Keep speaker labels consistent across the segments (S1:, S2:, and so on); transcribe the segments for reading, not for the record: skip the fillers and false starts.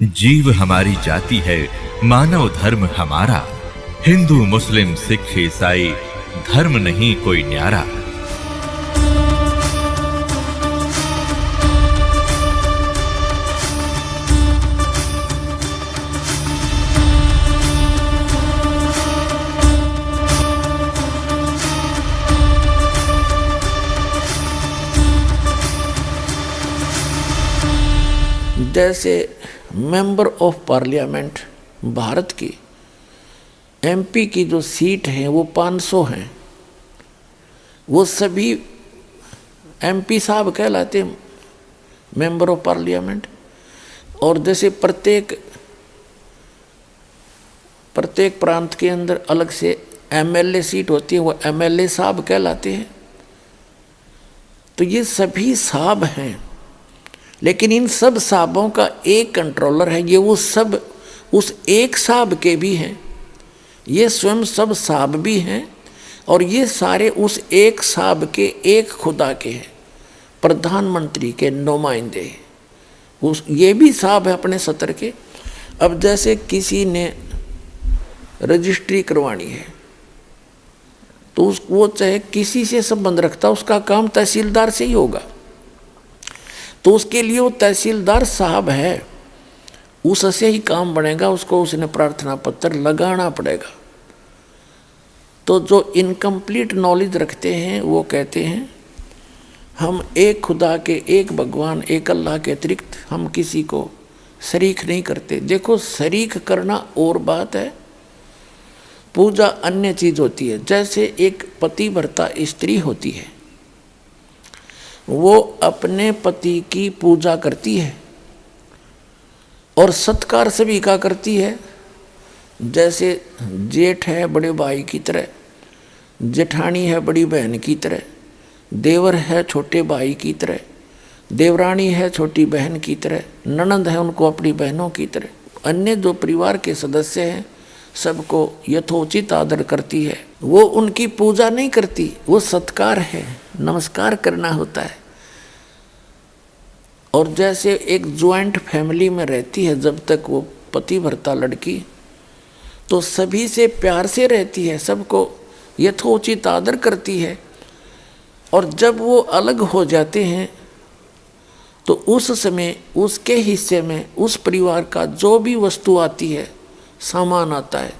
S1: जीव हमारी जाति है, मानव धर्म हमारा। हिंदू मुस्लिम सिख ईसाई धर्म नहीं कोई न्यारा।
S2: जैसे मेंबर ऑफ पार्लियामेंट भारत की एमपी की जो सीट हैं वो 500 हैं, वो सभी एमपी साहब कहलाते हैं, मेंबर ऑफ पार्लियामेंट। और जैसे प्रत्येक प्रांत के अंदर अलग से एमएलए सीट होती है, वो एमएलए साहब कहलाते हैं। तो ये सभी साहब हैं, लेकिन इन सब साहबों का एक कंट्रोलर है। ये वो सब उस एक साहब के भी हैं, ये स्वयं सब साहब भी हैं, और ये सारे उस एक साहब के, एक खुदा के हैं, प्रधानमंत्री के नुमाइंदे। उस ये भी साहब है अपने सत्र के। अब जैसे किसी ने रजिस्ट्री करवानी है तो वो चाहे किसी से संबंध रखता, उसका काम तहसीलदार से ही होगा। तो उसके लिए वो तहसीलदार साहब है, उससे ही काम बनेगा, उसको उसने प्रार्थना पत्र लगाना पड़ेगा। तो जो इनकम्प्लीट नॉलेज रखते हैं वो कहते हैं हम एक खुदा के, एक भगवान, एक अल्लाह के अतिरिक्त हम किसी को शरीक नहीं करते। देखो, शरीक करना और बात है, पूजा अन्य चीज होती है। जैसे एक पतिव्रता स्त्री होती है, वो अपने पति की पूजा करती है और सत्कार सभी का करती है। जैसे जेठ है बड़े भाई की तरह, जेठानी है बड़ी बहन की तरह, देवर है छोटे भाई की तरह, देवरानी है छोटी बहन की तरह, ननंद है उनको अपनी बहनों की तरह। अन्य जो परिवार के सदस्य हैं सबको यथोचित आदर करती है। वो उनकी पूजा नहीं करती, वो सत्कार है, नमस्कार करना होता है। और जैसे एक ज्वाइंट फैमिली में रहती है जब तक वो पतिव्रता लड़की, तो सभी से प्यार से रहती है, सबको यथोचित आदर करती है। और जब वो अलग हो जाते हैं तो उस समय उसके हिस्से में उस परिवार का जो भी वस्तु आती है, सामान आता है,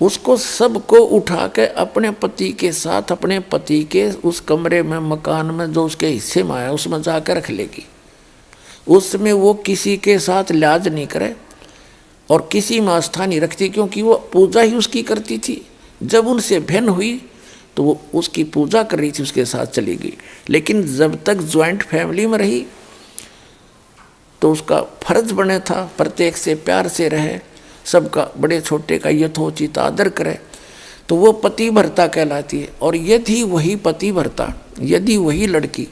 S2: उसको सबको उठा के अपने पति के साथ, अपने पति के उस कमरे में, मकान में जो उसके हिस्से में आया उसमें जाकर रख लेगी। उसमें वो किसी के साथ लिहाज नहीं करे और किसी में आस्था नहीं रखती, क्योंकि वो पूजा ही उसकी करती थी। जब उनसे भिन्न हुई तो वो उसकी पूजा कर रही थी, उसके साथ चली गई। लेकिन जब तक ज्वाइंट फैमिली में रही तो उसका फर्ज बने था प्रत्येक से प्यार से रहे, सबका, बड़े छोटे का यथोचित आदर करे, तो वो पतिव्रता कहलाती है। और यदि वही पतिव्रता, यदि वही लड़की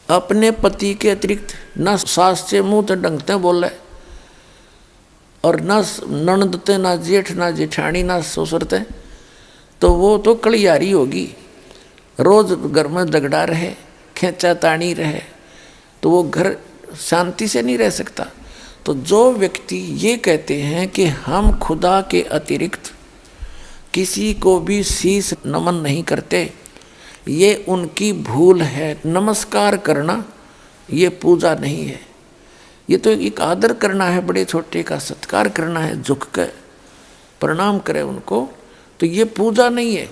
S2: अपने पति के अतिरिक्त न सास से मुँह तो डंगते बोले, और न ननदते, ना जेठ, ना जेठानी, ना ससुरते, तो वो तो कलियारी होगी, रोज घर में झगड़ा रहे, खेचा तानी रहे, तो वो घर शांति से नहीं रह सकता। तो जो व्यक्ति ये कहते हैं कि हम खुदा के अतिरिक्त किसी को भी शीश नमन नहीं करते, ये उनकी भूल है। नमस्कार करना ये पूजा नहीं है, ये तो एक आदर करना है, बड़े छोटे का सत्कार करना है, झुक कर प्रणाम करें उनको। तो ये पूजा नहीं है।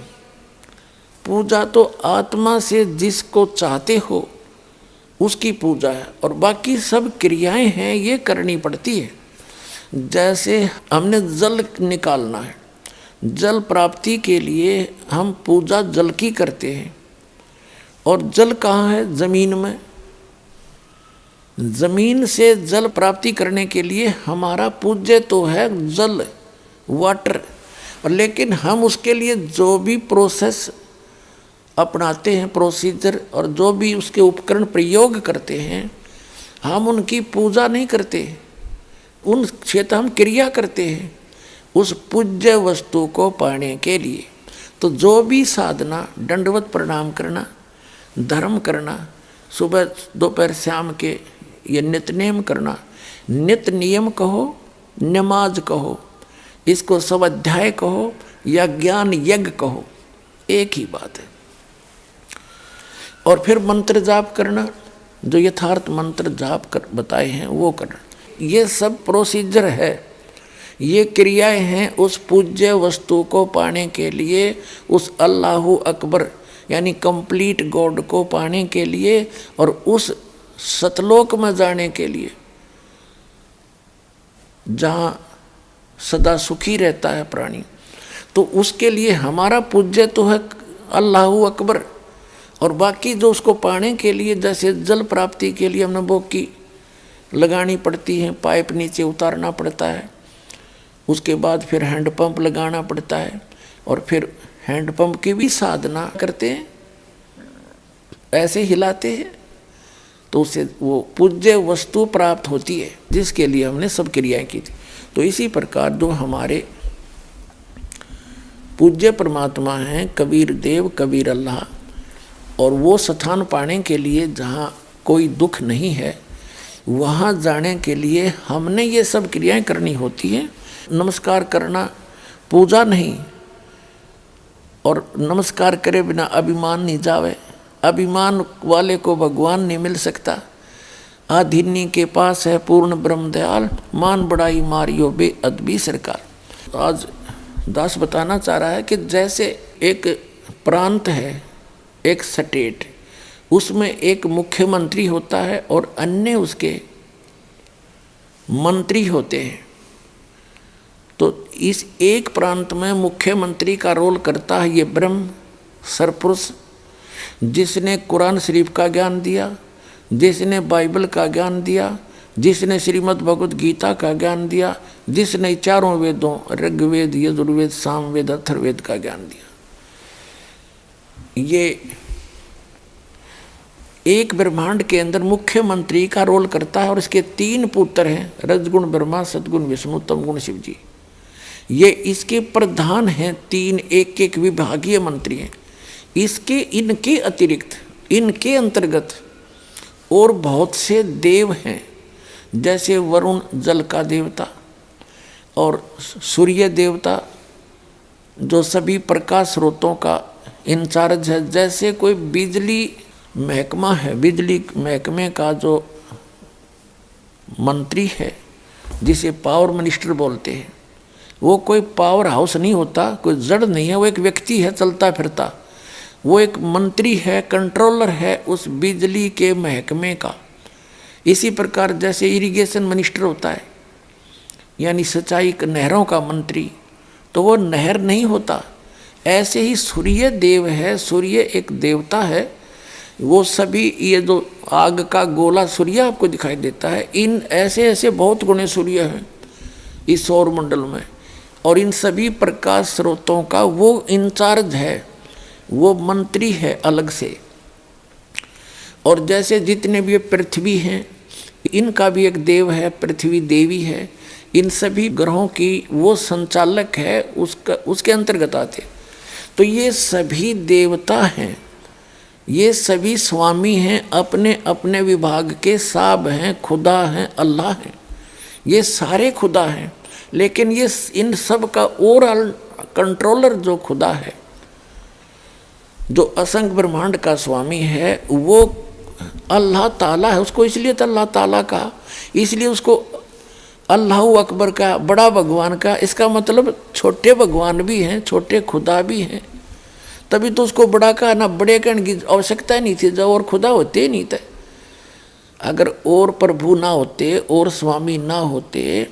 S2: पूजा तो आत्मा से जिसको चाहते हो उसकी पूजा है, और बाकी सब क्रियाएं हैं ये करनी पड़ती है। जैसे हमने जल निकालना है, जल प्राप्ति के लिए हम पूजा जल की करते हैं। और जल कहाँ है? जमीन में। जमीन से जल प्राप्ति करने के लिए हमारा पूज्य तो है जल, वाटर, और लेकिन हम उसके लिए जो भी प्रोसेस अपनाते हैं, प्रोसीजर, और जो भी उसके उपकरण प्रयोग करते हैं, हम उनकी पूजा नहीं करते, उन क्षेत्र हम क्रिया करते हैं उस पूज्य वस्तु को पाने के लिए। तो जो भी साधना, दंडवत प्रणाम करना, धर्म करना, सुबह दोपहर शाम के ये नित्यनेम करना, नित्य नियम कहो, नमाज कहो, इसको स्वाध्याय कहो या ज्ञान यज्ञ कहो, एक ही बात है। और फिर मंत्र जाप करना, जो यथार्थ मंत्र जाप कर बताए हैं वो करना। ये सब प्रोसीजर है, ये क्रियाएं हैं उस पूज्य वस्तु को पाने के लिए, उस अल्लाहु अकबर यानी कंप्लीट गॉड को पाने के लिए और उस सतलोक में जाने के लिए जहाँ सदा सुखी रहता है प्राणी। तो उसके लिए हमारा पूज्य तो है अल्लाहु अकबर, और बाकी जो उसको पाने के लिए, जैसे जल प्राप्ति के लिए हमने बोकी लगानी पड़ती है, पाइप नीचे उतारना पड़ता है, उसके बाद फिर हैंडपंप लगाना पड़ता है, और फिर हैंडपंप की भी साधना करते हैं, ऐसे हिलाते हैं, तो उससे वो पूज्य वस्तु प्राप्त होती है जिसके लिए हमने सब क्रियाएं की थी। तो इसी प्रकार जो हमारे पूज्य परमात्मा हैं कबीर देव, कबीर अल्लाह, और वो स्थान पाने के लिए जहाँ कोई दुख नहीं है, वहाँ जाने के लिए हमने ये सब क्रियाएं करनी होती हैं। नमस्कार करना पूजा नहीं, और नमस्कार करे बिना अभिमान नहीं जावे, अभिमान वाले को भगवान नहीं मिल सकता। आधिनी के पास है पूर्ण ब्रह्म दयाल, मान बड़ाई मारियो बे अदबी सरकार। आज दास बताना चाह रहा है कि जैसे एक प्रांत है, एक स्टेट, उसमें एक मुख्यमंत्री होता है और अन्य उसके मंत्री होते हैं। तो इस एक प्रांत में मुख्यमंत्री का रोल करता है ये ब्रह्म सरपुरुष, जिसने कुरान शरीफ का ज्ञान दिया, जिसने बाइबल का ज्ञान दिया, जिसने श्रीमद् भगवद गीता का ज्ञान दिया, जिसने चारों वेदों ऋग्वेद, यजुर्वेद, सामवेद, अथर्ववेद का ज्ञान दिया। ये एक ब्रह्मांड के अंदर मुख्यमंत्री का रोल करता है, और इसके 3 पुत्र हैं, रजगुण ब्रह्मा, सदगुण विष्णु, तमगुण शिव जी। ये इसके प्रधान हैं, 3 एक विभागीय मंत्री हैं। इसके इनके अतिरिक्त, इनके अंतर्गत और बहुत से देव हैं, जैसे वरुण जल का देवता, और सूर्य देवता जो सभी प्रकाश स्रोतों का इंचार्ज है। जैसे कोई बिजली महकमा है, बिजली महकमे का जो मंत्री है, जिसे पावर मिनिस्टर बोलते हैं, वो कोई पावर हाउस नहीं होता, कोई जड़ नहीं है, वो एक व्यक्ति है चलता फिरता, वो एक मंत्री है, कंट्रोलर है उस बिजली के महकमे का। इसी प्रकार जैसे इरिगेशन मिनिस्टर होता है, यानी सिंचाई नहरों का मंत्री, तो वो नहर नहीं होता। ऐसे ही सूर्य देव है, सूर्य एक देवता है, वो सभी ये जो आग का गोला सूर्य आपको दिखाई देता है, इन ऐसे ऐसे बहुत गुणे सूर्य हैं इस सौर मंडल में, और इन सभी प्रकाश स्रोतों का वो इंचार्ज है, वो मंत्री है अलग से। और जैसे जितने भी पृथ्वी हैं, इनका भी एक देव है, पृथ्वी देवी है, इन सभी ग्रहों की वो संचालक है, उसके अंतर्गत आते। तो ये सभी देवता हैं, ये सभी स्वामी हैं, अपने अपने विभाग के साब हैं, खुदा हैं, अल्लाह हैं, ये सारे खुदा हैं। लेकिन ये इन सब का ओवरऑल कंट्रोलर जो खुदा है, जो असंख्य ब्रह्मांड का स्वामी है, वो अल्लाह ताला है। उसको इसलिए तो अल्लाह ताला कहा, इसलिए उसको अल्लाहु अकबर का, बड़ा भगवान का। इसका मतलब छोटे भगवान भी हैं, छोटे खुदा भी हैं, तभी तो उसको बड़ा कहा ना। बड़े कहने की आवश्यकता नहीं थी, जब और खुदा होते ही नहीं थे। अगर और प्रभु ना होते और स्वामी ना होते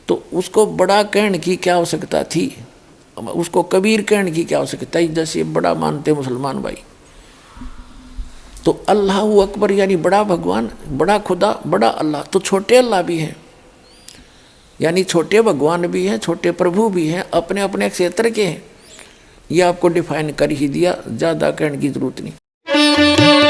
S2: तो उसको बड़ा कहने की क्या आवश्यकता थी, उसको कबीर कहने की क्या आवश्यकता है, जैसे बड़ा मानते मुसलमान भाई। तो अल्लाहु अकबर यानी बड़ा भगवान, बड़ा खुदा, बड़ा अल्लाह। तो छोटे अल्लाह भी हैं, यानी छोटे भगवान भी हैं, छोटे प्रभु भी हैं, अपने अपने क्षेत्र के हैं। ये आपको डिफाइन कर ही दिया, ज़्यादा कहने की जरूरत नहीं।